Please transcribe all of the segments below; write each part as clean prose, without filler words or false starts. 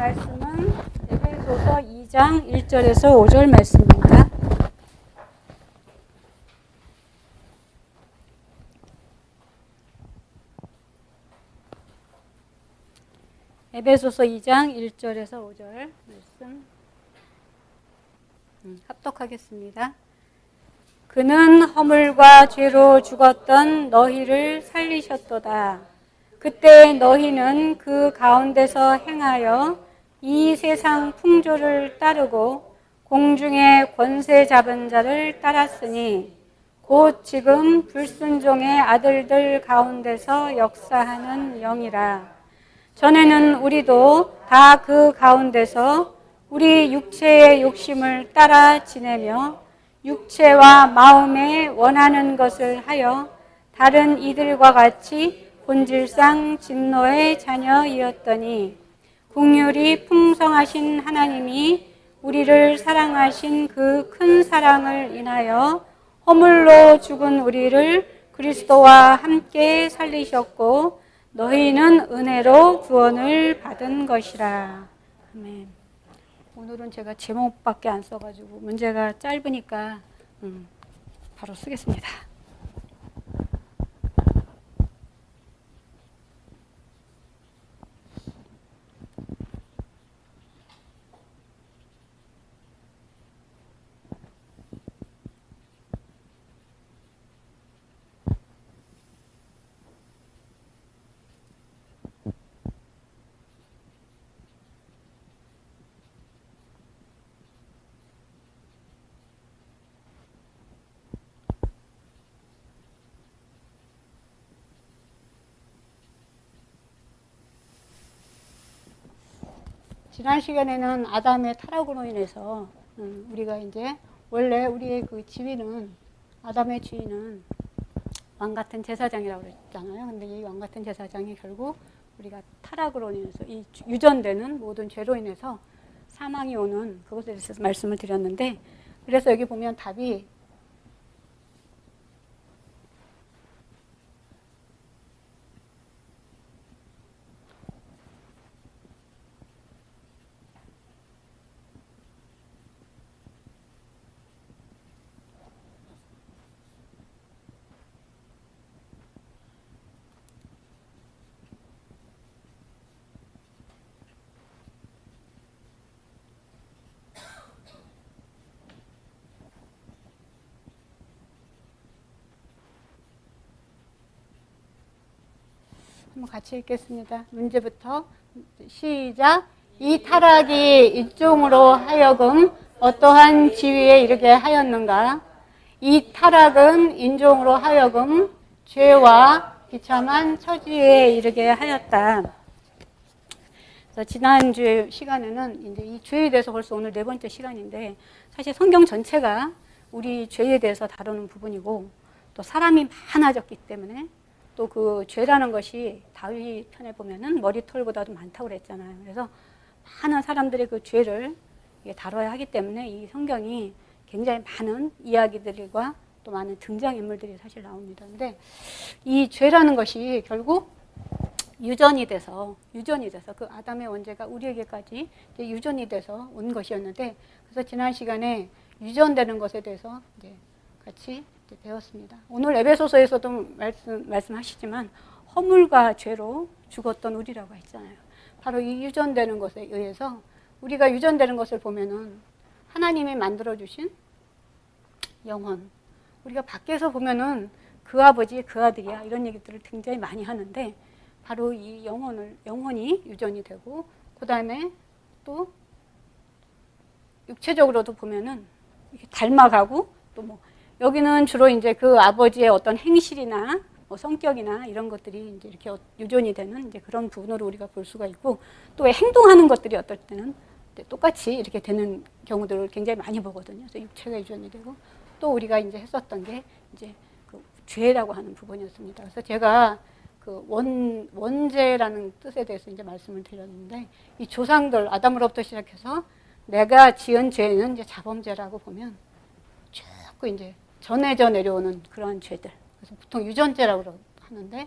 말씀은 에베소서 2장 1절에서 5절 말씀입니다. 에베소서 2장 1절에서 5절 말씀 합독하겠습니다. 그는 허물과 죄로 죽었던 너희를 살리셨도다. 그때 너희는 그 가운데서 행하여 이 세상 풍조를 따르고 공중의 권세 잡은 자를 따랐으니 곧 지금 불순종의 아들들 가운데서 역사하는 영이라. 전에는 우리도 다 그 가운데서 우리 육체의 욕심을 따라 지내며 육체와 마음에 원하는 것을 하여 다른 이들과 같이 본질상 진노의 자녀이었더니 긍휼이 풍성하신 하나님이 우리를 사랑하신 그 큰 사랑을 인하여 허물로 죽은 우리를 그리스도와 함께 살리셨고 너희는 은혜로 구원을 받은 것이라. 아멘. 오늘은 제가 제목밖에 안 써가지고 문제가 짧으니까 바로 쓰겠습니다. 지난 시간에는 아담의 타락으로 인해서 우리가 이제 원래 우리의 그 지위는 아담의 지위는 왕 같은 제사장이라고 그랬잖아요. 근데 이 왕 같은 제사장이 결국 우리가 타락으로 인해서 이 유전되는 모든 죄로 인해서 사망이 오는 그것에 대해서 말씀을 드렸는데, 그래서 여기 보면 답이 한번 같이 읽겠습니다. 문제부터 시작. 이 타락이 인종으로 하여금 어떠한 지위에 이르게 하였는가? 이 타락은 인종으로 하여금 죄와 비참한 처지에 이르게 하였다. 그래서 지난주 시간에는 이제 이 죄에 대해서 벌써 오늘 네 번째 시간인데, 사실 성경 전체가 우리 죄에 대해서 다루는 부분이고, 또 사람이 많아졌기 때문에 또 그 죄라는 것이 다윗 편에 보면은 머리털보다도 많다고 그랬잖아요. 그래서 많은 사람들의 그 죄를 다뤄야 하기 때문에 이 성경이 굉장히 많은 이야기들과 또 많은 등장인물들이 사실 나옵니다. 근데 이 죄라는 것이 결국 유전이 돼서 그 아담의 원죄가 우리에게까지 이제 유전이 돼서 온 것이었는데, 그래서 지난 시간에 유전되는 것에 대해서 이제 같이 배웠습니다. 오늘 에베소서에서도 말씀하시지만 허물과 죄로 죽었던 우리라고 했잖아요. 바로 이 유전되는 것에 의해서 우리가 유전되는 것을 보면은 하나님이 만들어주신 영혼, 우리가 밖에서 보면은 그 아버지, 그 아들이야 이런 얘기들을 굉장히 많이 하는데, 바로 이 영혼이 유전이 되고, 그 다음에 또 육체적으로도 보면은 이렇게 닮아가고, 또 뭐 여기는 주로 이제 그 아버지의 어떤 행실이나 뭐 성격이나 이런 것들이 이제 이렇게 유전이 되는 이제 그런 부분으로 우리가 볼 수가 있고, 또 행동하는 것들이 어떨 때는 똑같이 이렇게 되는 경우들을 굉장히 많이 보거든요. 그래서 육체가 유전이 되고, 또 우리가 이제 했었던 게 이제 그 죄라고 하는 부분이었습니다. 그래서 제가 그 원죄라는 뜻에 대해서 이제 말씀을 드렸는데, 이 조상들 아담으로부터 시작해서 내가 지은 죄는 이제 자범죄라고 보면 쭉 이제 전해져 내려오는 그런 죄들, 그래서 보통 유전죄라고 하는데,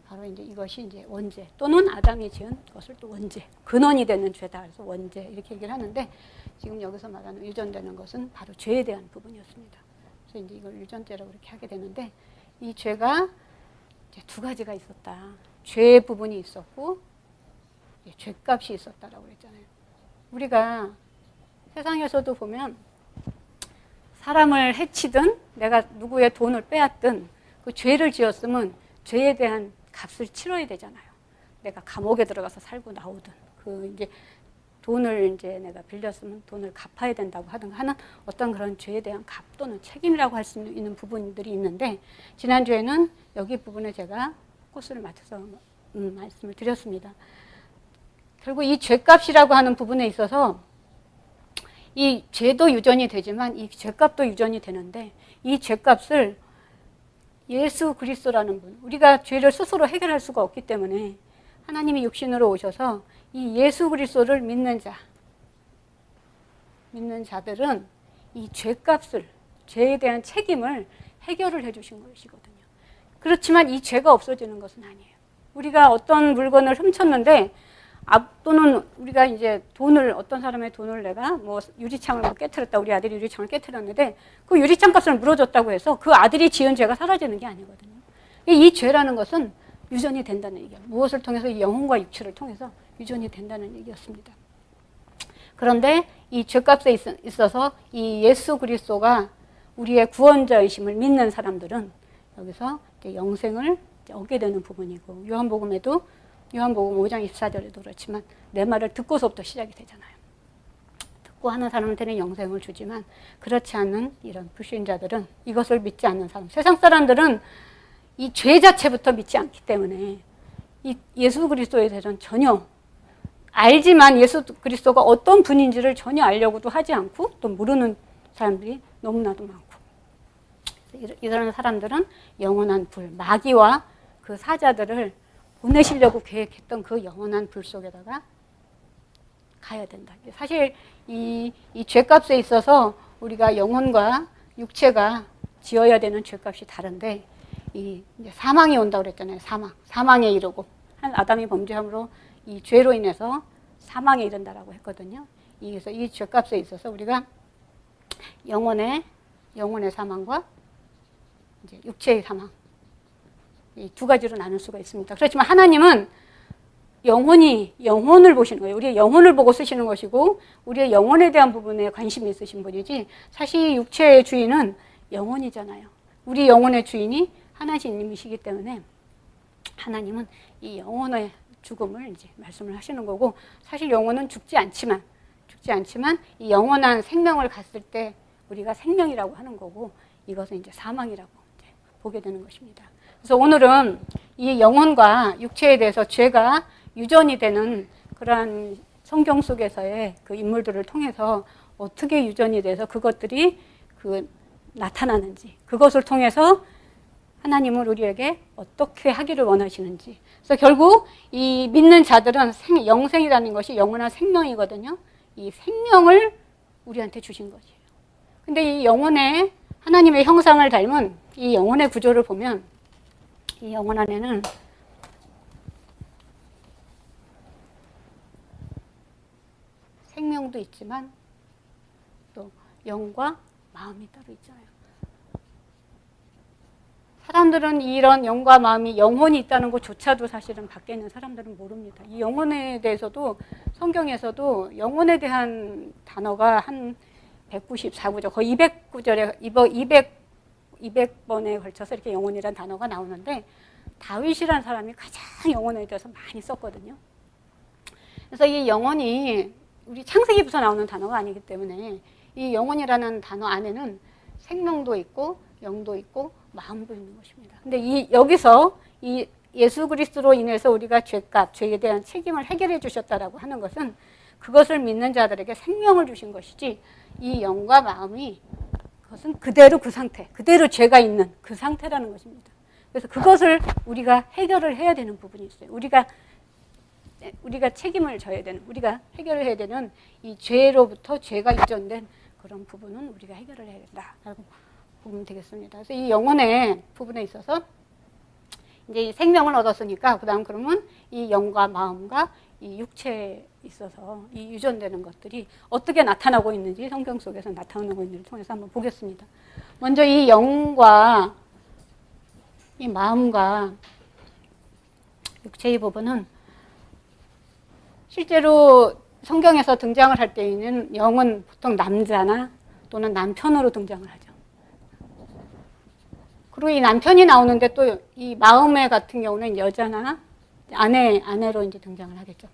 바로 이제 이것이 이제 원죄 또는 아담이 지은 것을 또 원죄, 근원이 되는 죄다. 그래서 원죄 이렇게 얘기를 하는데 지금 여기서 말하는 유전되는 것은 바로 죄에 대한 부분이었습니다. 그래서 이제 이걸 유전죄라고 이렇게 하게 되는데 이 죄가 이제 두 가지가 있었다. 죄의 부분이 있었고 죄값이 있었다라고 그랬잖아요. 우리가 세상에서도 보면 사람을 해치든 내가 누구의 돈을 빼앗든 그 죄를 지었으면 죄에 대한 값을 치러야 되잖아요. 내가 감옥에 들어가서 살고 나오든 그 이제 돈을 이제 내가 빌렸으면 돈을 갚아야 된다고 하는 어떤 그런 죄에 대한 값 또는 책임이라고 할 수 있는 부분들이 있는데 지난주에는 여기 부분에 제가 코스를 맞춰서 말씀을 드렸습니다. 결국 이 죄값이라고 하는 부분에 있어서 이 죄도 유전이 되지만 이 죄값도 유전이 되는데 이 죄값을 예수 그리스도라는 분, 우리가 죄를 스스로 해결할 수가 없기 때문에 하나님이 육신으로 오셔서 이 예수 그리스도를 믿는 자들은 이 죄값을, 죄에 대한 책임을 해결을 해주신 것이거든요. 그렇지만 이 죄가 없어지는 것은 아니에요. 우리가 어떤 물건을 훔쳤는데 또는 우리가 이제 어떤 사람의 돈을 내가 뭐 유리창을 깨트렸다. 우리 아들이 유리창을 깨트렸는데 그 유리창 값을 물어줬다고 해서 그 아들이 지은 죄가 사라지는 게 아니거든요. 이 죄라는 것은 유전이 된다는 얘기예요. 무엇을 통해서? 이 영혼과 육체를 통해서 유전이 된다는 얘기였습니다. 그런데 이 죄값에 있어서 이 예수 그리스도가 우리의 구원자이심을 믿는 사람들은 여기서 이제 영생을 얻게 되는 부분이고 요한복음 5장 24절에도 그렇지만 내 말을 듣고서부터 시작이 되잖아요. 듣고 하는 사람한테는 영생을 주지만 그렇지 않은 이런 불신자들은 이것을 믿지 않는 사람, 세상 사람들은 이 죄 자체부터 믿지 않기 때문에 이 예수 그리스도에 대해서는 전혀 알지만 예수 그리스도가 어떤 분인지를 전혀 알려고도 하지 않고 또 모르는 사람들이 너무나도 많고 이런 사람들은 영원한 불, 마귀와 그 사자들을 보내시려고 계획했던 그 영원한 불 속에다가 가야 된다. 사실 이 죄값에 있어서 우리가 영혼과 육체가 지어야 되는 죄값이 다른데 이제 사망이 온다고 그랬잖아요. 사망에 이르고 한 아담이 범죄함으로 이 죄로 인해서 사망에 이른다라고 했거든요. 그래서 이 죄값에 있어서 우리가 영혼의 사망과 이제 육체의 사망 이 두 가지로 나눌 수가 있습니다. 그렇지만 하나님은 영혼을 보시는 거예요. 우리의 영혼을 보고 쓰시는 것이고 우리의 영혼에 대한 부분에 관심이 있으신 분이지 사실 육체의 주인은 영혼이잖아요. 우리 영혼의 주인이 하나님이시기 때문에 하나님은 이 영혼의 죽음을 이제 말씀을 하시는 거고 사실 영혼은 죽지 않지만 이 영원한 생명을 갔을 때 우리가 생명이라고 하는 거고 이것은 이제 사망이라고 이제 보게 되는 것입니다. 그래서 오늘은 이 영혼과 육체에 대해서 죄가 유전이 되는 그러한 성경 속에서의 그 인물들을 통해서 어떻게 유전이 돼서 그것들이 나타나는지 그것을 통해서 하나님은 우리에게 어떻게 하기를 원하시는지. 그래서 결국 이 믿는 자들은 영생이라는 것이 영원한 생명이거든요. 이 생명을 우리한테 주신 것이에요. 근데 이 영혼의 하나님의 형상을 닮은 이 영혼의 구조를 보면 이 영혼 안에는 생명도 있지만 또 영과 마음이 따로 있잖아요. 사람들은 이런 영과 마음이 영혼이 있다는 것조차도 사실은 밖에 있는 사람들은 모릅니다. 이 영혼에 대해서도 성경에서도 영혼에 대한 단어가 한 194구절, 거의 200구절에 200번에 걸쳐서 이렇게 영혼이라는 단어가 나오는데 다윗이라는 사람이 가장 영혼에 대해서 많이 썼거든요. 그래서 이 영혼이 우리 창세기부터 나오는 단어가 아니기 때문에 이 영혼이라는 단어 안에는 생명도 있고 영도 있고 마음도 있는 것입니다. 근데 여기서 이 예수 그리스도로 인해서 우리가 죄값, 죄에 대한 책임을 해결해 주셨다라고 하는 것은 그것을 믿는 자들에게 생명을 주신 것이지 이 영과 마음이 그것은 그대로 그 상태, 그대로 죄가 있는 그 상태라는 것입니다. 그래서 그것을 우리가 해결을 해야 되는 부분이 있어요. 우리가 책임을 져야 되는, 우리가 해결을 해야 되는 이 죄로부터 죄가 유전된 그런 부분은 우리가 해결을 해야 된다라고 보면 되겠습니다. 그래서 이 영혼의 부분에 있어서 이제 생명을 얻었으니까 그다음 그러면 이 영과 마음과 이 육체에 있어서 이 유전되는 것들이 어떻게 나타나고 있는지 성경 속에서 나타나고 있는지를 통해서 한번 보겠습니다. 먼저 이 영과 이 마음과 육체의 부분은 실제로 성경에서 등장을 할 때에는 영은 보통 남자나 또는 남편으로 등장을 하죠. 그리고 이 남편이 나오는데 또 이 마음의 같은 경우는 여자나 아내로 이제 등장을 하겠죠.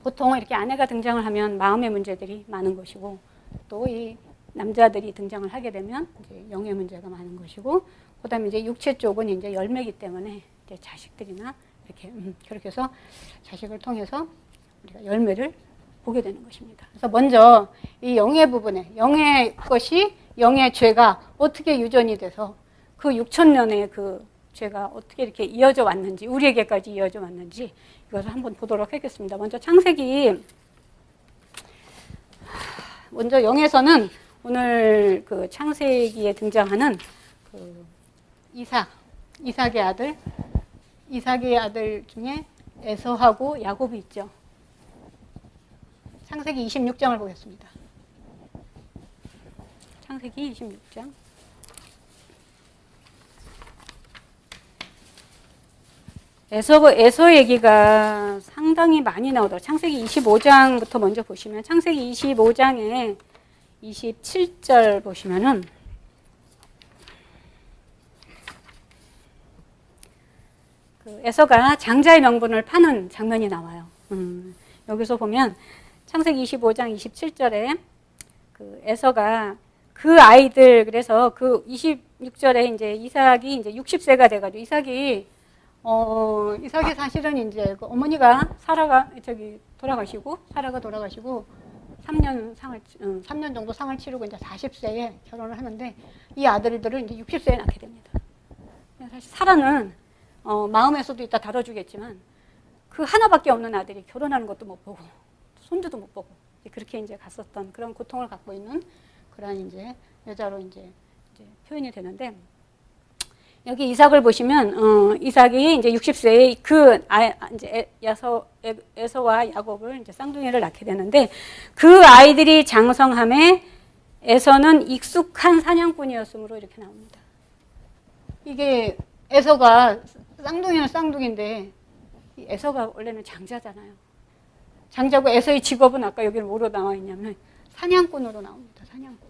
보통 이렇게 아내가 등장을 하면 마음의 문제들이 많은 것이고 또 이 남자들이 등장을 하게 되면 이제 영의 문제가 많은 것이고 그다음에 이제 육체 쪽은 이제 열매이기 때문에 이제 자식들이나 이렇게 그렇게 해서 자식을 통해서 우리가 열매를 보게 되는 것입니다. 그래서 먼저 이 영의 부분에 영의 것이 영의 죄가 어떻게 유전이 돼서 그 6,000년의 그 죄가 어떻게 이렇게 이어져 왔는지 우리에게까지 이어져 왔는지 이것을 한번 보도록 하겠습니다. 먼저 창세기 먼저 영에서는 오늘 그 창세기에 등장하는 그 이삭의 아들 중에 에서하고 야곱이 있죠. 창세기 26장을 보겠습니다. 창세기 26장. 에서 얘기가 상당히 많이 나오더라고요. 창세기 25장부터 먼저 보시면 창세기 25장에 27절 보시면은 그 에서가 장자의 명분을 파는 장면이 나와요. 여기서 보면 창세기 25장 27절에 그 에서가 그 아이들 그래서 그 26절에 이제 이삭이 이제 60세가 돼가지고 이삭이 사실은 이제 그 어머니가 사라가 돌아가시고 3년 정도 상을 치르고 이제 40세에 결혼을 하는데 이 아들들을 이제 60세에 낳게 됩니다. 사실 사라는 마음에서도 이따 다뤄주겠지만 그 하나밖에 없는 아들이 결혼하는 것도 못 보고 손주도 못 보고 그렇게 이제 갔었던 그런 고통을 갖고 있는 그런 이제 여자로 이제 표현이 되는데 여기 이삭을 보시면 이삭이 이제 60세에 이제 에서와 야곱을 이제 쌍둥이를 낳게 되는데 그 아이들이 장성함에 에서는 익숙한 사냥꾼이었으므로 이렇게 나옵니다. 이게 에서가 쌍둥이는 쌍둥이인데 에서가 원래는 장자잖아요. 장자고 에서의 직업은 아까 여기 뭐로 나와 있냐면 사냥꾼으로 나옵니다. 사냥꾼.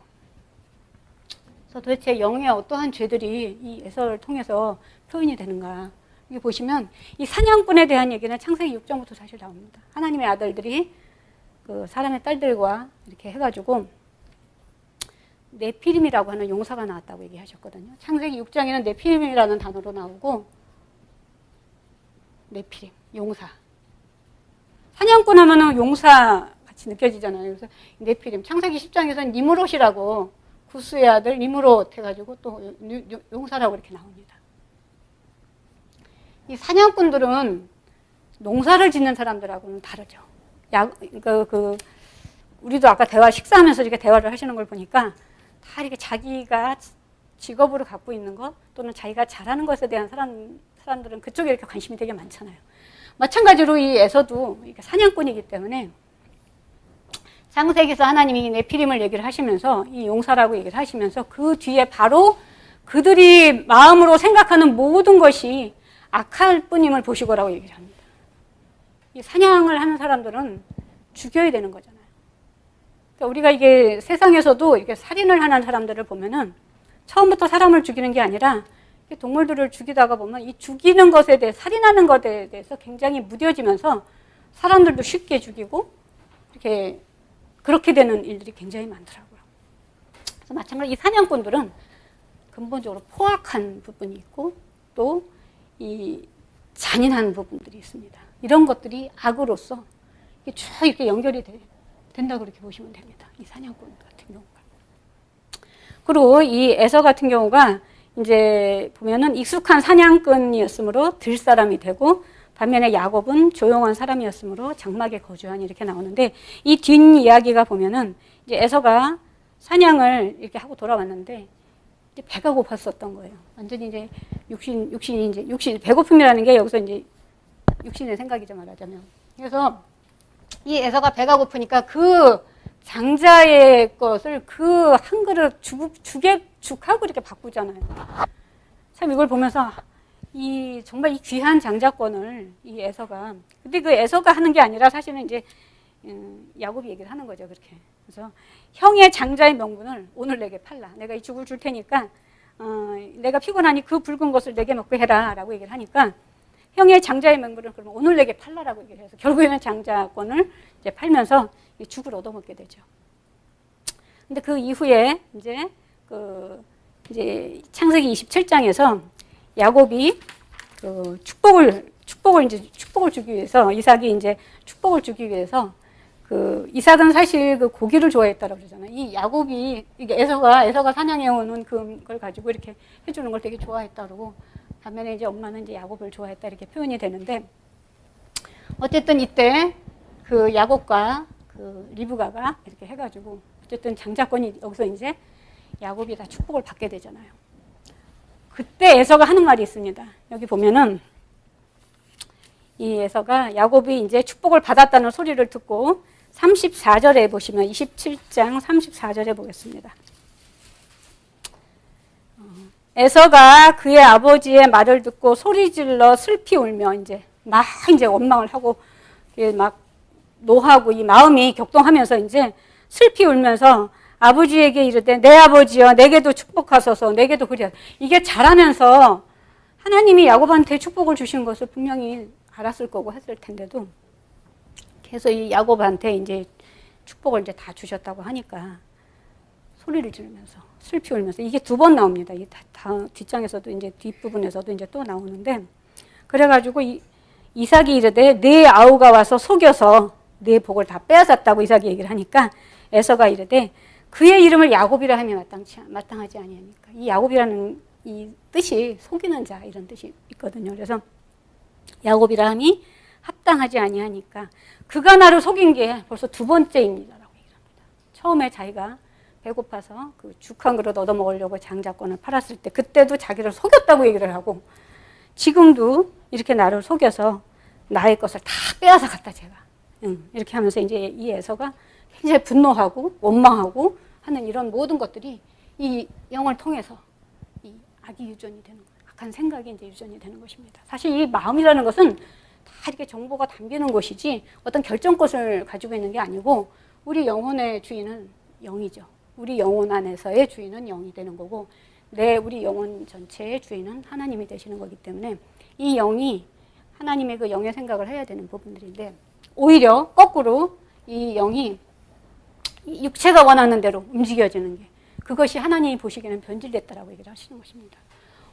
그래서 도대체 영의 어떠한 죄들이 이 에서를 통해서 표현이 되는가. 여기 보시면 이 사냥꾼에 대한 얘기는 창세기 6장부터 사실 나옵니다. 하나님의 아들들이 그 사람의 딸들과 이렇게 해가지고 네피림이라고 하는 용사가 나왔다고 얘기하셨거든요. 창세기 6장에는 네피림이라는 단어로 나오고 네피림, 용사. 사냥꾼 하면은 용사 같이 느껴지잖아요. 그래서 네피림, 창세기 10장에서는 니므롯이라고 구스의 아들 니므롯 해가지고 또 용사라고 이렇게 나옵니다. 이 사냥꾼들은 농사를 짓는 사람들하고는 다르죠. 우리도 아까 식사하면서 이렇게 대화를 하시는 걸 보니까 다 이렇게 자기가 직업으로 갖고 있는 것 또는 자기가 잘하는 것에 대한 사람들은 그쪽에 이렇게 관심이 되게 많잖아요. 마찬가지로 이 에서도 사냥꾼이기 때문에 창세기에서 하나님이 네피림을 얘기를 하시면서 이 용사라고 얘기를 하시면서 그 뒤에 바로 그들이 마음으로 생각하는 모든 것이 악할 뿐임을 보시고라고 얘기를 합니다. 이 사냥을 하는 사람들은 죽여야 되는 거잖아요. 그러니까 우리가 이게 세상에서도 이렇게 살인을 하는 사람들을 보면은 처음부터 사람을 죽이는 게 아니라 동물들을 죽이다가 보면 이 죽이는 것에 대해 살인하는 것에 대해서 굉장히 무뎌지면서 사람들도 쉽게 죽이고 이렇게 그렇게 되는 일들이 굉장히 많더라고요. 그래서 마찬가지로 이 사냥꾼들은 근본적으로 포악한 부분이 있고 또 이 잔인한 부분들이 있습니다. 이런 것들이 악으로서 쭉 이렇게 연결이 된다고 그렇게 보시면 됩니다. 이 사냥꾼 같은 경우가. 그리고 이 에서 같은 경우가 이제 보면은 익숙한 사냥꾼이었으므로 들 사람이 되고 반면에 야곱은 조용한 사람이었으므로 장막에 거주하니 이렇게 나오는데 이 뒷이야기가 보면은 이제 에서가 사냥을 이렇게 하고 돌아왔는데 이제 배가 고팠었던 거예요. 완전히 이제 육신 배고픔이라는 게 여기서 이제 육신의 생각이죠, 말하자면. 그래서 이 에서가 배가 고프니까 그 장자의 것을 그 한 그릇 죽하고 이렇게 바꾸잖아요. 참 이걸 보면서 정말 이 귀한 장자권을 이 에서가, 근데 그 에서가 하는 게 아니라 사실은 이제 야곱이 얘기를 하는 거죠, 그렇게. 그래서 형의 장자의 명분을 오늘 내게 팔라. 내가 이 죽을 줄 테니까 내가 피곤하니 그 붉은 것을 내게 먹게 해라 라고 얘기를 하니까 형의 장자의 명분을 그러면 오늘 내게 팔라라고 얘기를 해서 결국에는 장자권을 이제 팔면서 죽을 얻어먹게 되죠. 근데 그 이후에 이제 창세기 27장에서 야곱이 축복을 주기 위해서 이삭이 이제 축복을 주기 위해서 이삭은 사실 그 고기를 좋아했다라고 그러잖아요. 이 야곱이 이게 에서가 사냥해 오는 그걸 가지고 이렇게 해주는 걸 되게 좋아했다 그러고 반면에 이제 엄마는 이제 야곱을 좋아했다 이렇게 표현이 되는데 어쨌든 이때 그 야곱과 그 리브가가 이렇게 해가지고 어쨌든 장자권이 여기서 이제 야곱이 다 축복을 받게 되잖아요. 그때 에서가 하는 말이 있습니다. 여기 보면은 이 에서가 야곱이 이제 축복을 받았다는 소리를 듣고 34절에 보시면 27장 34절에 보겠습니다. 에서가 그의 아버지의 말을 듣고 소리질러 슬피 울며 이제 원망을 하고 막 노하고 이 마음이 격동하면서 이제 슬피 울면서 아버지에게 이르되 내 아버지여 내게도 축복하소서 내게도 그려. 이게 자라면서 하나님이 야곱한테 축복을 주신 것을 분명히 알았을 거고 했을 텐데도 계속 이 야곱한테 이제 축복을 이제 다 주셨다고 하니까 소리를 지르면서 슬피 울면서 이게 2번 나옵니다. 이 뒷장에서도 이제 뒷부분에서도 이제 또 나오는데 그래가지고 이삭이 이르되 네 아우가 와서 속여서 네 복을 다 빼앗았다고 이삭이 얘기를 하니까 에서가 이르되 그의 이름을 야곱이라 하면 마땅하지 아니하니까 이 야곱이라는 이 뜻이 속이는 자 이런 뜻이 있거든요. 그래서 야곱이라 함이 합당하지 아니하니까 그가 나를 속인 게 벌써 2번째입니다라고 얘기합니다. 처음에 자기가 배고파서 그 죽 한 그릇 얻어먹으려고 장자권을 팔았을 때 그때도 자기를 속였다고 얘기를 하고 지금도 이렇게 나를 속여서 나의 것을 다 빼앗아 갔다 제가. 이렇게 하면서 이제 이 에서가 굉장히 분노하고 원망하고 하는 이런 모든 것들이 이 영을 통해서 이 악이 유전이 되는 거예요. 악한 생각이 이제 유전이 되는 것입니다. 사실 이 마음이라는 것은 다 이렇게 정보가 담기는 것이지 어떤 결정권을 가지고 있는 게 아니고 우리 영혼의 주인은 영이죠. 우리 영혼 안에서의 주인은 영이 되는 거고 우리 영혼 전체의 주인은 하나님이 되시는 거기 때문에 이 영이 하나님의 그 영의 생각을 해야 되는 부분들인데 오히려 거꾸로 이 영이 육체가 원하는 대로 움직여지는 게 그것이 하나님이 보시기에는 변질됐다라고 얘기를 하시는 것입니다.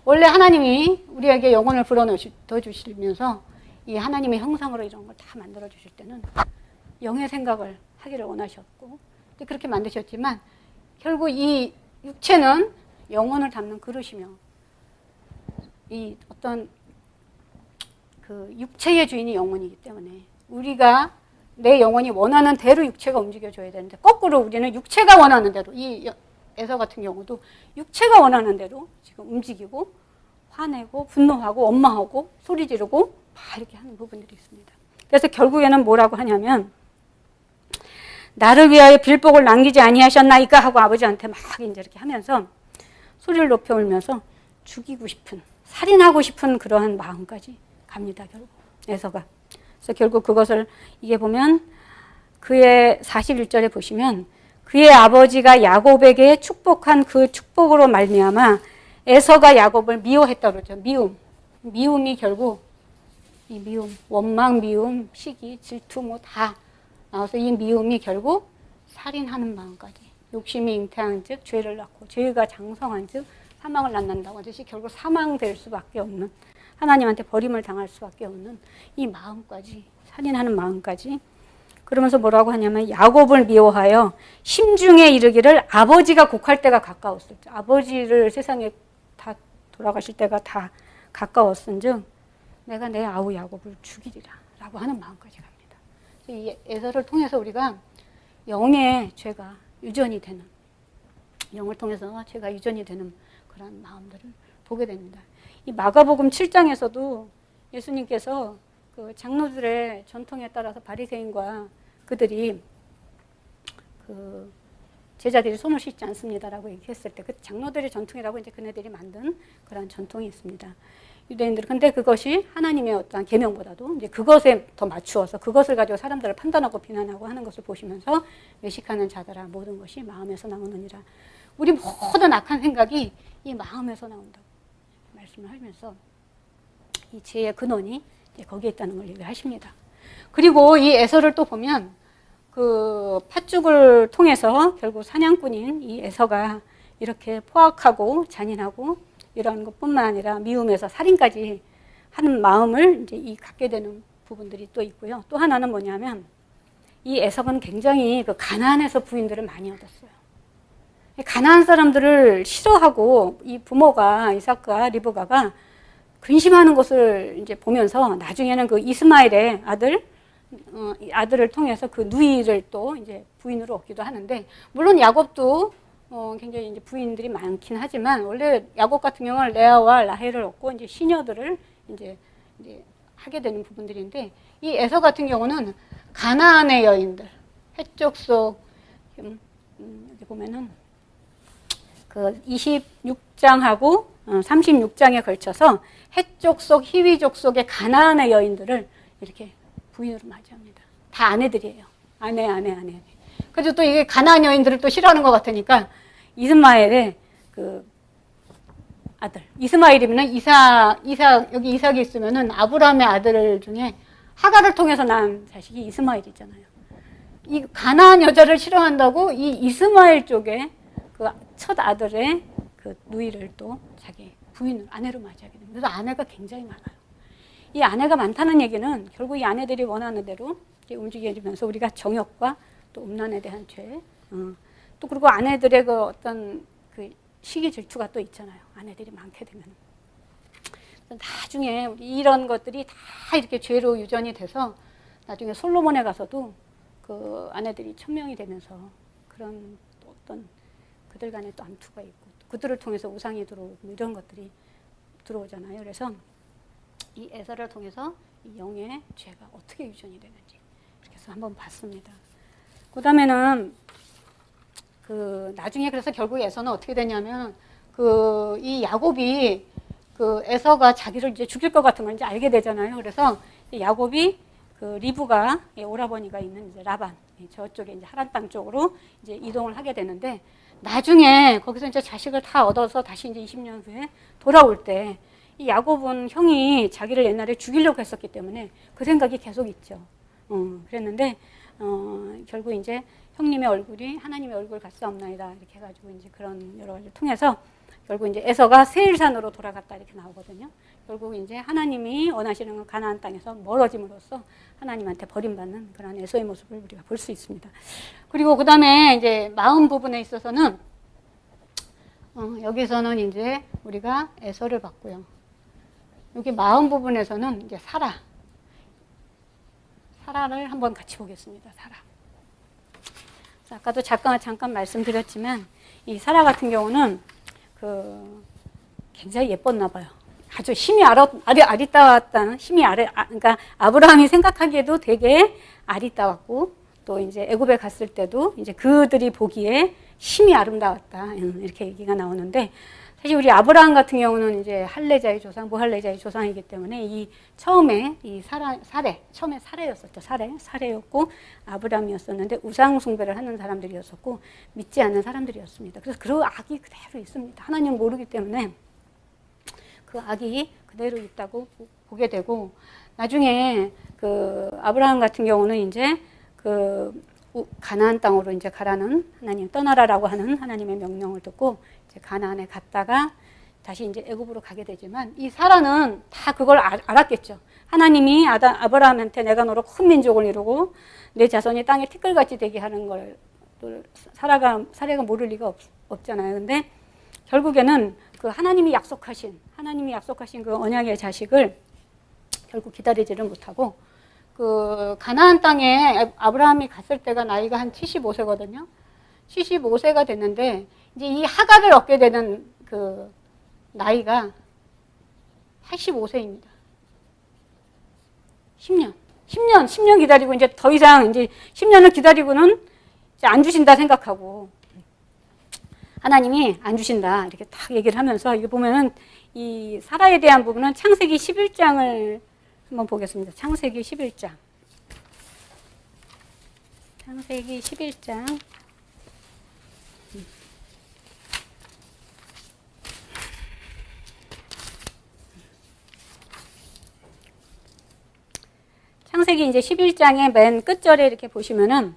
원래 하나님이 우리에게 영혼을 불어넣어주시면서 이 하나님의 형상으로 이런 걸 다 만들어 주실 때는 영의 생각을 하기를 원하셨고 그렇게 만드셨지만 결국 이 육체는 영혼을 담는 그릇이며 이 어떤 그 육체의 주인이 영혼이기 때문에 우리가 내 영혼이 원하는 대로 육체가 움직여줘야 되는데 거꾸로 우리는 육체가 원하는 대로 이 에서 같은 경우도 육체가 원하는 대로 지금 움직이고 화내고 분노하고 원망하고 소리 지르고 막 이렇게 하는 부분들이 있습니다. 그래서 결국에는 뭐라고 하냐면 나를 위하여 빌복을 남기지 아니하셨나이까 하고 아버지한테 막 이제 이렇게 하면서 소리를 높여 울면서 죽이고 싶은 살인하고 싶은 그러한 마음까지 갑니다. 결국 에서가. 그래서 결국 그것을 이게 보면 그의 41절에 보시면 그의 아버지가 야곱에게 축복한 그 축복으로 말미암아 에서가 야곱을 미워했다고 그러죠. 미움이 결국 이 미움, 원망, 미움, 시기, 질투 뭐 다 나와서 이 미움이 결국 살인하는 마음까지 욕심이 잉태한 즉 죄를 낳고 죄가 장성한 즉 사망을 낳는다고 하듯이 결국 사망될 수밖에 없는 하나님한테 버림을 당할 수밖에 없는 이 마음까지 살인하는 마음까지 그러면서 뭐라고 하냐면 야곱을 미워하여 심중에 이르기를 아버지가 곡할 때가 가까웠을 때 아버지를 세상에 다 돌아가실 때가 다 가까웠은즉 내가 내 아우 야곱을 죽이리라 라고 하는 마음까지 갑니다. 이 에서를 통해서 우리가 영의 죄가 유전이 되는 영을 통해서 죄가 유전이 되는 그런 마음들을 보게 됩니다. 이 마가복음 7장에서도 예수님께서 그 장로들의 전통에 따라서 바리새인과 그들이 그 제자들이 손을 씻지 않습니다라고 얘기했을 때 그 장로들의 전통이라고 이제 그네들이 만든 그런 전통이 있습니다. 유대인들 근데 그것이 하나님의 어떤 계명보다도 이제 그것에 더 맞추어서 그것을 가지고 사람들을 판단하고 비난하고 하는 것을 보시면서 외식하는 자들아 모든 것이 마음에서 나오느니라. 우리 모든 악한 생각이 이 마음에서 나온다고 말씀을 하면서 이 죄의 근원이 이제 거기에 있다는 걸 얘기하십니다. 그리고 이 에서를 또 보면 그 팥죽을 통해서 결국 사냥꾼인 이 에서가 이렇게 포악하고 잔인하고 이러한 것뿐만 아니라 미움에서 살인까지 하는 마음을 이제 갖게 되는 부분들이 또 있고요. 또 하나는 뭐냐면 이 에서는 굉장히 그 가나안에서 부인들을 많이 얻었어요. 가나안 사람들을 싫어하고 이 부모가 이삭과 리브가가 근심하는 것을 이제 보면서 나중에는 그 이스마엘의 아들을 통해서 그 누이를 또 이제 부인으로 얻기도 하는데 물론 야곱도 굉장히 이제 부인들이 많긴 하지만 원래 야곱 같은 경우는 레아와 라헬을 얻고 이제 시녀들을 이제 하게 되는 부분들인데 이 에서 같은 경우는 가나안의 여인들 헷족 속 여기 보면은 그 26장하고 36장에 걸쳐서 헷족 속 히위족 속의 가나안의 여인들을 이렇게 부인으로 맞이합니다. 다 아내들이에요. 아내. 그래서 또 이게 가나안 여인들을 또 싫어하는 것 같으니까 이스마엘의 그 아들. 이스마엘이면은 여기 이삭이 있으면은 아브라함의 아들 중에 하갈을 통해서 난 자식이 이스마엘이잖아요. 이 가나안 여자를 싫어한다고 이 이스마엘 쪽에 그 첫 아들의 그 누이를 또 자기 부인을 아내로 맞이하게 됩니다. 그래서 아내가 굉장히 많아요. 이 아내가 많다는 얘기는 결국 이 아내들이 원하는 대로 움직여지면서 우리가 정욕과 또 음란에 대한 죄, 또 그리고 아내들의 그 어떤 그 시기 질투가 또 있잖아요. 아내들이 많게 되면. 나중에 우리 이런 것들이 다 이렇게 죄로 유전이 돼서 나중에 솔로몬에 가서도 그 아내들이 천명이 되면서 그런 또 어떤 그들 간에 또 암투가 있고 또 그들을 통해서 우상이 들어오고 이런 것들이 들어오잖아요. 그래서 이 에서를 통해서 이 영의 죄가 어떻게 유전이 되는지 이렇게 해서 한번 봤습니다. 그 다음에는 그 나중에 그래서 결국 에서는 어떻게 되냐면 그 이 야곱이 그 에서가 자기를 이제 죽일 것 같은 걸 이제 알게 되잖아요. 그래서 야곱이 그 리브가 오라버니가 있는 이제 라반 저쪽에 이제 하란 땅 쪽으로 이제 이동을 하게 되는데 나중에 거기서 이제 자식을 다 얻어서 다시 이제 20년 후에 돌아올 때 이 야곱은 형이 자기를 옛날에 죽이려고 했었기 때문에 그 생각이 계속 있죠. 그랬는데 결국 이제 형님의 얼굴이 하나님의 얼굴 같사옵나이다 이렇게 해가지고 이제 그런 여러 가지를 통해서 결국 이제 에서가 세일산으로 돌아갔다 이렇게 나오거든요. 결국 이제 하나님이 원하시는 가나안 땅에서 멀어짐으로써 하나님한테 버림받는 그런 에서의 모습을 우리가 볼 수 있습니다. 그리고 그 다음에 이제 마음 부분에 있어서는 여기서는 이제 우리가 에서를 봤고요. 여기 마음 부분에서는 이제 사라를 한번 같이 보겠습니다. 사라. 아까도 잠깐 말씀드렸지만 이 사라 같은 경우는 그 굉장히 예뻤나 봐요. 아주 힘이 아리따웠다는 그러니까 아브라함이 생각하기에도 되게 아리따웠고 또 이제 애굽에 갔을 때도 이제 그들이 보기에 힘이 아름다웠다 이렇게 얘기가 나오는데 사실 우리 아브라함 같은 경우는 이제 할례자의 조상, 무할례자의 조상이기 때문에 이 처음에 이 처음에 사례였었죠. 사례였고 아브라함이었었는데 우상 숭배를 하는 사람들이었었고 믿지 않는 사람들이었습니다. 그래서 그 악이 그대로 있습니다. 하나님 모르기 때문에 그 악이 그대로 있다고 보게 되고 나중에 그 아브라함 같은 경우는 이제 그 가나안 땅으로 이제 가라는 하나님 떠나라라고 하는 하나님의 명령을 듣고 이제 가나안에 갔다가 다시 이제 애굽으로 가게 되지만 이 사라는 다 그걸 알았겠죠. 하나님이 아브라함한테 내가 너로 큰 민족을 이루고 내 자손이 땅에 티끌같이 되게 하는 걸 사라가 모를 리가 없잖아요. 근데 결국에는 그 하나님이 약속하신 그 언약의 자식을 결국 기다리지를 못하고 그 가나안 땅에 아브라함이 갔을 때가 나이가 한 75세거든요. 75세가 됐는데 이제 이 하갈을 얻게 되는 그 나이가 85세입니다. 10년 기다리고 이제 더 이상 이제 10년을 기다리고는 이제 안 주신다 생각하고 하나님이 안 주신다 이렇게 딱 얘기를 하면서 이거 보면은 이 사라에 대한 부분은 창세기 11장을 한번 보겠습니다. 창세기 11장. 창세기 11장. 창세기 이제 11장의 맨 끝절에 이렇게 보시면은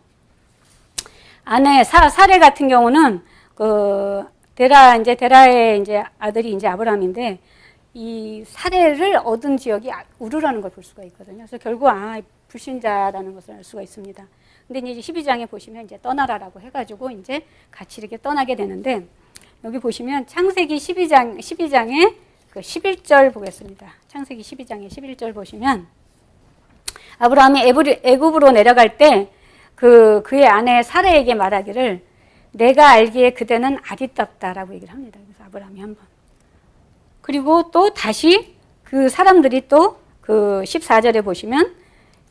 아내 사레 같은 경우는 데라의 이제 아들이 이제 아브라함인데 이 사레를 얻은 지역이 우르라는 걸 볼 수가 있거든요. 그래서 결국 불신자라는 것을 알 수가 있습니다. 근데 이제 12장에 보시면 이제 떠나라라고 해가지고 이제 같이 이렇게 떠나게 되는데 여기 보시면 창세기 12장의 그 11절 보겠습니다. 창세기 12장의 11절 보시면 아브라함이 애굽으로 내려갈 때 그의 아내 사레에게 말하기를 내가 알기에 그대는 아리답다라고 얘기를 합니다. 그래서 아브라함이 한 번. 그리고 또 다시 그 사람들이 또 그 14절에 보시면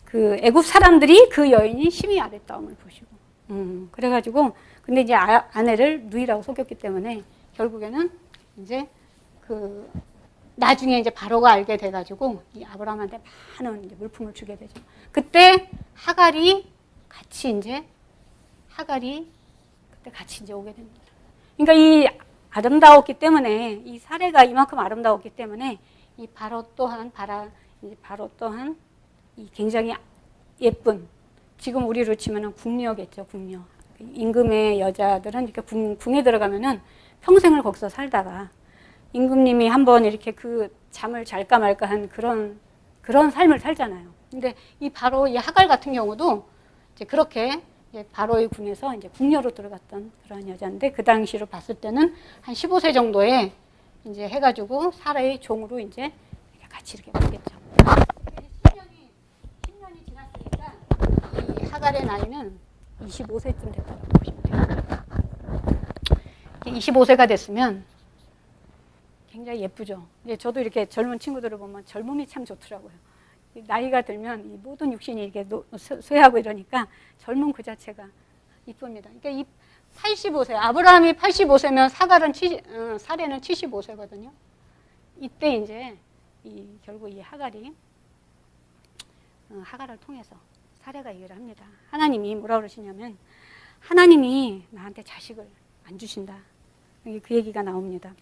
그 애굽 사람들이 그 여인이 심히 아름다움을 보시고. 그래가지고 근데 이제 아내를 누이라고 속였기 때문에 결국에는 이제 그 나중에 이제 바로가 알게 돼가지고 이 아브라함한테 많은 이제 물품을 주게 되죠. 그때 하갈이 같이 이제 오게 됩니다. 그러니까 이 아름다웠기 때문에 이 사례가 이만큼 아름다웠기 때문에 이 바로 또한 이 굉장히 예쁜 지금 우리로 치면은 궁녀겠죠, 궁녀. 임금의 여자들은 이렇게 궁에 들어가면은 평생을 거기서 살다가 임금님이 한번 이렇게 그 잠을 잘까 말까 한 그런 삶을 살잖아요. 근데 이 하갈 같은 경우도 이제 그렇게 바로의 궁에서 이제 궁녀로 들어갔던 그런 여자인데 그 당시로 봤을 때는 한 15세 정도에 이제 해가지고 사라의 종으로 이제 같이 이렇게 왔겠죠. 10년이 지났으니까 이 하갈의 나이는 25세쯤 됐다고 보시면 돼요. 25세가 됐으면 굉장히 예쁘죠. 이제 저도 이렇게 젊은 친구들을 보면 젊음이 참 좋더라고요. 나이가 들면 이 모든 육신이 이렇게 쇠하고 이러니까 젊은 그 자체가 이쁩니다. 그러니까 이 85세, 아브라함이 85세면 사레는 75세거든요. 이때 이제 결국 이 하갈을 통해서 사레가 얘기를 합니다. 하나님이 뭐라 그러시냐면 하나님이 나한테 자식을 안 주신다. 그 얘기가 나옵니다.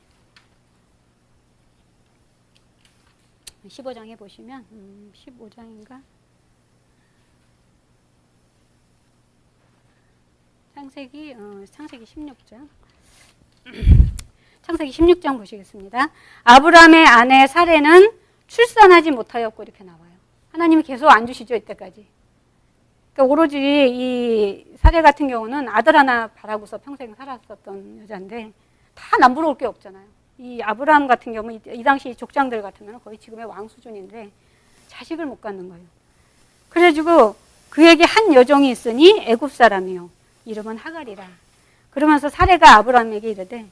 15장에 보시면 15장인가? 창세기 16장. 창세기 16장 보시겠습니다. 아브라함의 아내 사레는 출산하지 못하였고 이렇게 나와요. 하나님이 계속 안 주시죠, 이때까지. 그러니까 오로지 이 사레 같은 경우는 아들 하나 바라고서 평생 살았었던 여자인데 다 남부러울 게 없잖아요. 이 아브라함 같은 경우 이 당시 족장들 같으면 거의 지금의 왕 수준인데 자식을 못 갖는 거예요. 그래가지고 그에게 한 여종이 있으니 애굽 사람이요. 이름은 하갈이라. 그러면서 사레가 아브라함에게 이르되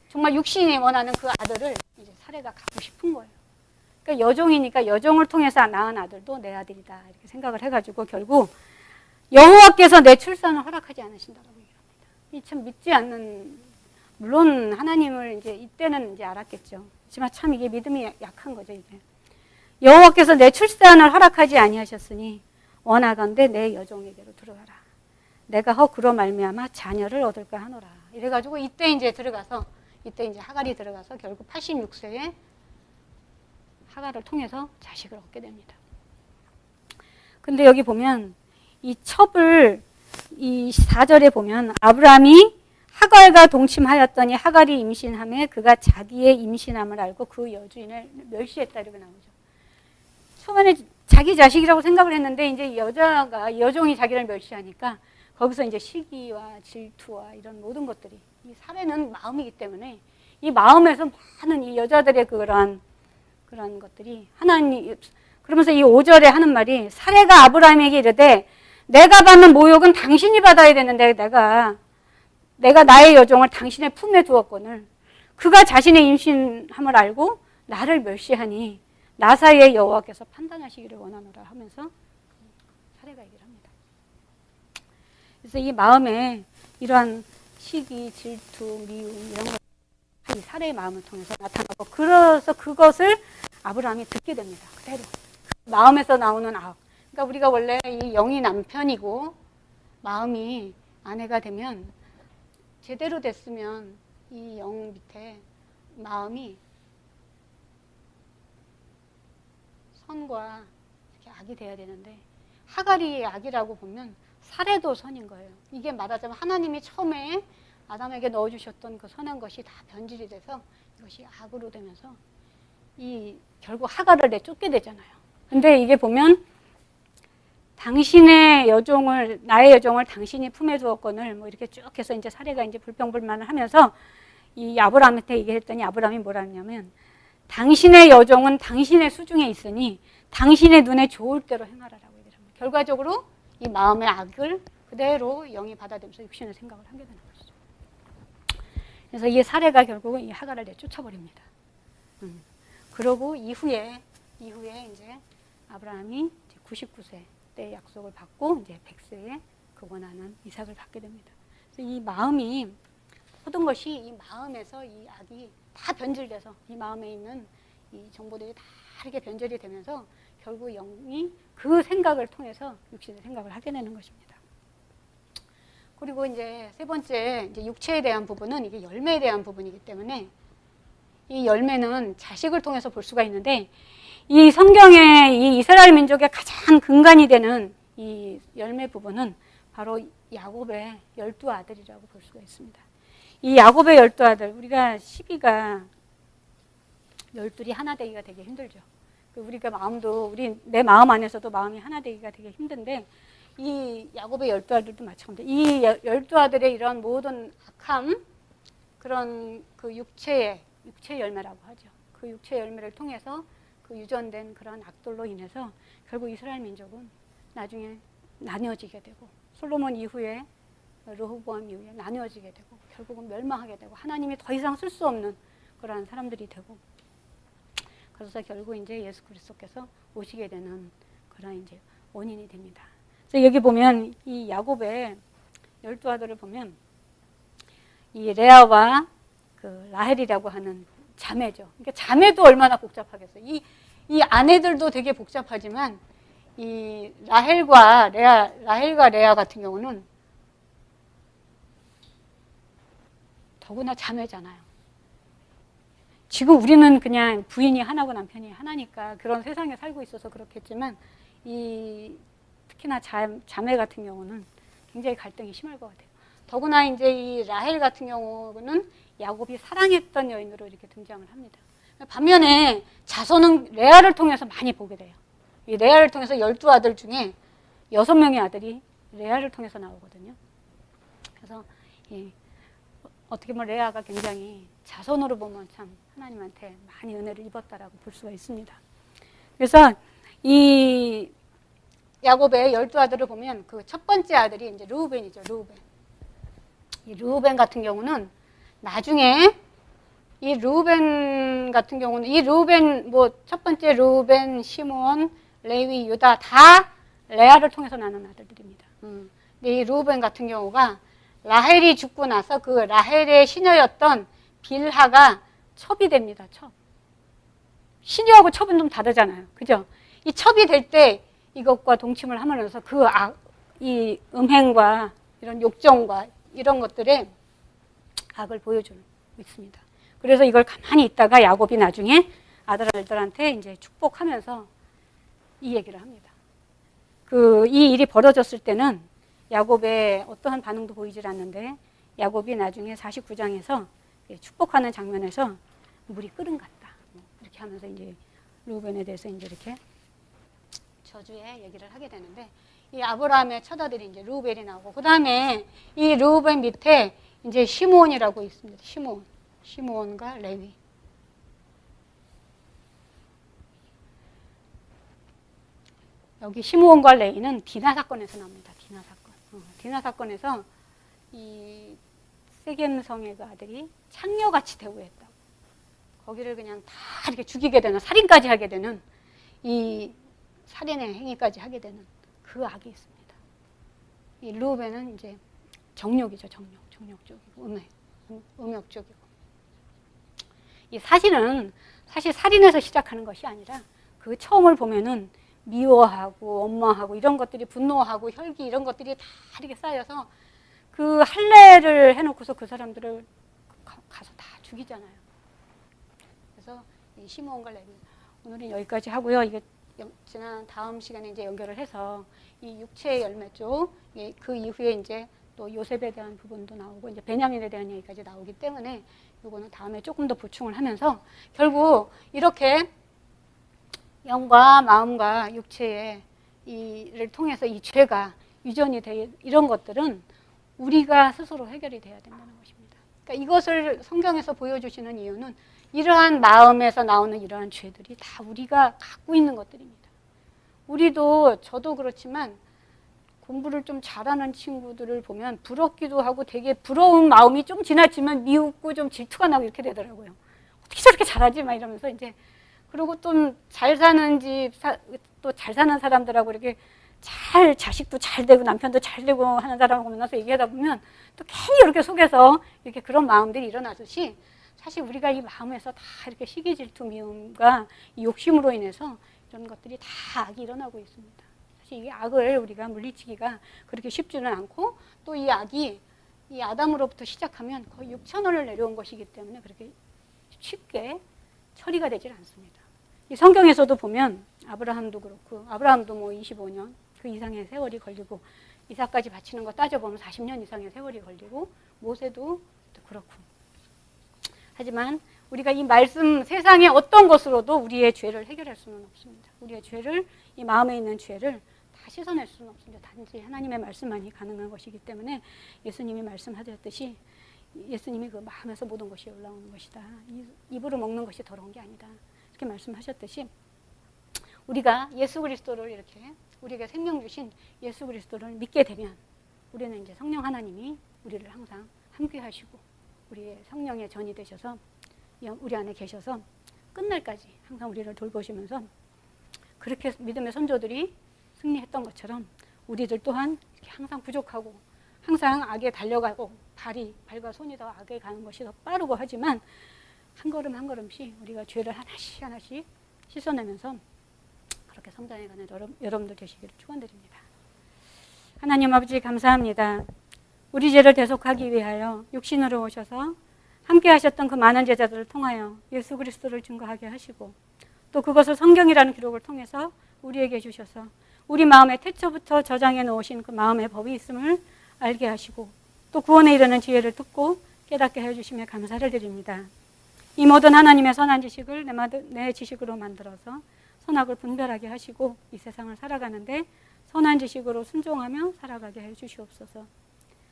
정말 육신이 원하는 그 아들을 이제 사레가 갖고 싶은 거예요. 그러니까 여종이니까 여종을 통해서 낳은 아들도 내 아들이다 이렇게 생각을 해가지고 결국 여호와께서 내 출산을 허락하지 않으신다고 얘기합니다. 이 참 믿지 않는 물론 하나님을 이제 이때는 이제 알았겠죠. 하지만 참 이게 믿음이 약한 거죠 이게. 여호와께서 내 출산을 허락하지 아니하셨으니 원하건대 내 여종에게로 들어가라. 내가 그로 말미암아 자녀를 얻을까 하노라. 이래가지고 이때 이제 하갈이 들어가서 결국 86세에 하갈을 통해서 자식을 얻게 됩니다. 근데 여기 보면 이 첩을 이 4절에 보면 아브라함이 하갈과 동침하였더니 하갈이 임신하며 그가 자기의 임신함을 알고 그 여주인을 멸시했다 이렇게 나오죠. 처음에는 자기 자식이라고 생각을 했는데 이제 여종이 자기를 멸시하니까 거기서 이제 시기와 질투와 이런 모든 것들이 이 사례는 마음이기 때문에 이 마음에서 많은 이 여자들의 그런 것들이 하나님 그러면서 이 5절에 하는 말이 사례가 아브라함에게 이르되 내가 받는 모욕은 당신이 받아야 되는데 내가 나의 여종을 당신의 품에 두었거늘 그가 자신의 임신함을 알고 나를 멸시하니 나사의 여호와께서 판단하시기를 원하노라 하면서 사례가 얘기를 합니다. 그래서 이 마음에 이러한 시기, 질투, 미움 이런 것 이 사례의 마음을 통해서 나타나고 그래서 그것을 아브라함이 듣게 됩니다. 그대로 마음에서 나오는 아합. 그러니까 우리가 원래 이 영이 남편이고 마음이 아내가 되면 제대로 됐으면 이 영 밑에 마음이 선과 이렇게 악이 돼야 되는데 하갈이 악이라고 보면 사례도 선인 거예요. 이게 말하자면 하나님이 처음에 아담에게 넣어주셨던 그 선한 것이 다 변질이 돼서 이것이 악으로 되면서 이 결국 하갈을 내쫓게 되잖아요. 근데 이게 보면 당신의 여종을 나의 여종을 당신이 품에 두었거늘 뭐 이렇게 쭉 해서 이제 사례가 이제 불평불만을 하면서 이 아브라함한테 얘기했더니 아브라함이 뭐라 했냐면 당신의 여종은 당신의 수중에 있으니 당신의 눈에 좋을 대로 행하라라고 얘기를 합니다. 결과적으로 이 마음의 악을 그대로 영이 받아들면서 육신의 생각을 하게 되는 것이죠. 그래서 이 사례가 결국은 이 하갈을 내쫓아버립니다. 그러고 이후에 이제 아브라함이 이제 99세 때 약속을 받고 이제 100세에 그 원하는 이삭을 받게 됩니다. 그래서 이 마음이 모든 것이 이 마음에서 이 악이 다 변질돼서 이 마음에 있는 이 정보들이 다 이렇게 변질이 되면서 결국 영이 그 생각을 통해서 육신의 생각을 하게 되는 것입니다. 그리고 이제 세 번째 이제 육체에 대한 부분은 이게 열매에 대한 부분이기 때문에 이 열매는 자식을 통해서 볼 수가 있는데 이 성경의 이 이스라엘 민족의 가장 근간이 되는 이 열매 부분은 바로 야곱의 12아들이라고 볼 수가 있습니다. 이 야곱의 12아들, 우리가 12가 12이 하나 되기가 되게 힘들죠. 우리가 마음도, 내 마음 안에서도 마음이 하나 되기가 되게 힘든데 이 야곱의 12아들도 마찬가지입니다. 이 12아들의 이런 모든 악함, 그런 그 육체의 열매라고 하죠. 그 육체의 열매를 통해서 그 유전된 그런 악돌로 인해서 결국 이스라엘 민족은 나중에 나뉘어지게 되고 솔로몬 이후에 르호보암 이후에 나뉘어지게 되고 결국은 멸망하게 되고 하나님이 더 이상 쓸 수 없는 그러한 사람들이 되고 그래서 결국 이제 예수 그리스도께서 오시게 되는 그런 이제 원인이 됩니다. 그래서 여기 보면 이 야곱의 12아들을 보면 이 레아와 그 라헬이라고 하는 자매죠. 그러니까 자매도 얼마나 복잡하겠어요. 이 아내들도 되게 복잡하지만 이 라헬과 레아 같은 경우는 더구나 자매잖아요. 지금 우리는 그냥 부인이 하나고 남편이 하나니까 그런 세상에 살고 있어서 그렇겠지만 특히나 자매 같은 경우는 굉장히 갈등이 심할 것 같아요. 더구나 이제 이 라헬 같은 경우는 야곱이 사랑했던 여인으로 이렇게 등장을 합니다. 반면에 자손은 레아를 통해서 많이 보게 돼요. 이 레아를 통해서 12아들 중에 6명의 아들이 레아를 통해서 나오거든요. 그래서 어떻게 보면 레아가 굉장히 자손으로 보면 참 하나님한테 많이 은혜를 입었다라고 볼 수가 있습니다. 그래서 이 야곱의 12아들을 보면 그 첫 번째 아들이 이제 르우벤이죠. 이 르우벤 같은 경우는 나중에 이 르우벤 같은 경우는 이 르우벤 첫 번째 르우벤, 시므온, 레위, 유다 다 레아를 통해서 나는 아들들입니다. 근데 이 르우벤 같은 경우가 라헬이 죽고 나서 그 라헬의 시녀였던 빌하가 첩이 됩니다. 첩. 시녀하고 첩은 좀 다르잖아요. 그죠? 이 첩이 될 때 이것과 동침을 하면서 이 음행과 이런 욕정과 이런 것들의 악을 보여주고 있습니다. 그래서 이걸 가만히 있다가 야곱이 나중에 아들한테 이제 축복하면서 이 얘기를 합니다. 이 일이 벌어졌을 때는 야곱의 어떠한 반응도 보이질 않는데 야곱이 나중에 49장에서 축복하는 장면에서 물이 끓은 같다. 이렇게 하면서 이제 르우벤에 대해서 이제 이렇게 저주의 얘기를 하게 되는데 이 아브라함의 첫 아들이 이제 르우벤이 나오고 그 다음에 이 르우벤 밑에 이제 시므온이라고 있습니다. 시므온과 레위. 여기 시므온과 레위는 디나 사건에서 나옵니다. 디나 사건에서 이 세겜성의 그 아들이 창녀같이 대우했다고. 거기를 그냥 다 이렇게 죽이게 되는, 살인까지 하게 되는, 이 살인의 행위까지 하게 되는 그 악이 있습니다. 이 르우벤은 이제 정욕이죠, 정욕적이고, 음욕적이고. 이 사실 살인에서 시작하는 것이 아니라 그 처음을 보면은 미워하고 원망하고 이런 것들이, 분노하고 혈기 이런 것들이 다 이렇게 쌓여서 그 할례를 해놓고서 그 사람들을 가서 다 죽이잖아요. 그래서 이 시므온과 레위, 오늘은 여기까지 하고요. 이게 지난 다음 시간에 이제 연결을 해서 이 육체의 열매 쪽, 그 이후에 이제 또 요셉에 대한 부분도 나오고 이제 베냐민에 대한 얘기까지 나오기 때문에 이거는 다음에 조금 더 보충을 하면서 결국 이렇게 영과 마음과 육체의 이를 통해서 이 죄가 유전이 돼, 이런 것들은 우리가 스스로 해결이 돼야 된다는 것입니다. 그러니까 이것을 성경에서 보여주시는 이유는 이러한 마음에서 나오는 이러한 죄들이 다 우리가 갖고 있는 것들입니다. 우리도, 저도 그렇지만 공부를 좀 잘하는 친구들을 보면 부럽기도 하고 되게 부러운 마음이 좀 지나치면 미웃고 좀 질투가 나고 이렇게 되더라고요. 어떻게 저렇게 잘하지? 막 이러면서 이제, 그리고 좀 잘 사는 집, 또 잘 사는 사람들하고 이렇게 자식도 잘 되고 남편도 잘 되고 하는 사람하고 만나서 얘기하다 보면 또 괜히 이렇게 속에서 이렇게 그런 마음들이 일어나듯이 사실 우리가 이 마음에서 다 이렇게 시기, 질투, 미움과 이 욕심으로 인해서 이런 것들이 다 악이 일어나고 있습니다. 사실 이 악을 우리가 물리치기가 그렇게 쉽지는 않고 또 이 악이 이 아담으로부터 시작하면 거의 6천원을 내려온 것이기 때문에 그렇게 쉽게 처리가 되질 않습니다. 이 성경에서도 보면 아브라함도 그렇고, 아브라함도 뭐 25년 그 이상의 세월이 걸리고, 이삭까지 바치는 거 따져보면 40년 이상의 세월이 걸리고, 모세도 그렇고. 하지만 우리가 이 말씀, 세상의 어떤 것으로도 우리의 죄를 해결할 수는 없습니다. 우리의 죄를, 이 마음에 있는 죄를 다 씻어낼 수는 없습니다. 단지 하나님의 말씀만이 가능한 것이기 때문에 예수님이 말씀하셨듯이 예수님이 그 마음에서 모든 것이 올라오는 것이다. 입으로 먹는 것이 더러운 게 아니다. 이렇게 말씀하셨듯이 우리가 예수 그리스도를 이렇게 우리에게 생명 주신 예수 그리스도를 믿게 되면 우리는 이제 성령 하나님이 우리를 항상 함께 하시고 우리의 성령의 전이 되셔서 우리 안에 계셔서 끝날까지 항상 우리를 돌보시면서 그렇게 믿음의 선조들이 승리했던 것처럼 우리들 또한 이렇게 항상 부족하고 항상 악에 달려가고 발과 손이 더 악에 가는 것이 더 빠르고 하지만 한 걸음 한 걸음씩 우리가 죄를 하나씩 하나씩 씻어내면서 그렇게 성장해가는 여러분들 되시기를 축원드립니다. 하나님 아버지 감사합니다. 우리 죄를 대속하기 위하여 육신으로 오셔서 함께 하셨던 그 많은 제자들을 통하여 예수 그리스도를 증거하게 하시고 또 그것을 성경이라는 기록을 통해서 우리에게 주셔서 우리 마음에 태초부터 저장해 놓으신 그 마음의 법이 있음을 알게 하시고 또 구원에 이르는 지혜를 듣고 깨닫게 해주시며 감사를 드립니다. 이 모든 하나님의 선한 지식을 내 지식으로 만들어서 선악을 분별하게 하시고 이 세상을 살아가는데 선한 지식으로 순종하며 살아가게 해주시옵소서.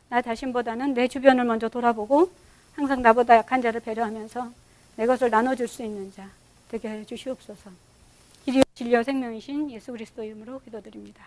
나 자신보다는 내 주변을 먼저 돌아보고 항상 나보다 약한 자를 배려하면서 내 것을 나눠줄 수 있는 자 되게 해주시옵소서. 길이요 진리요 생명이신 예수 그리스도 이름으로 기도드립니다.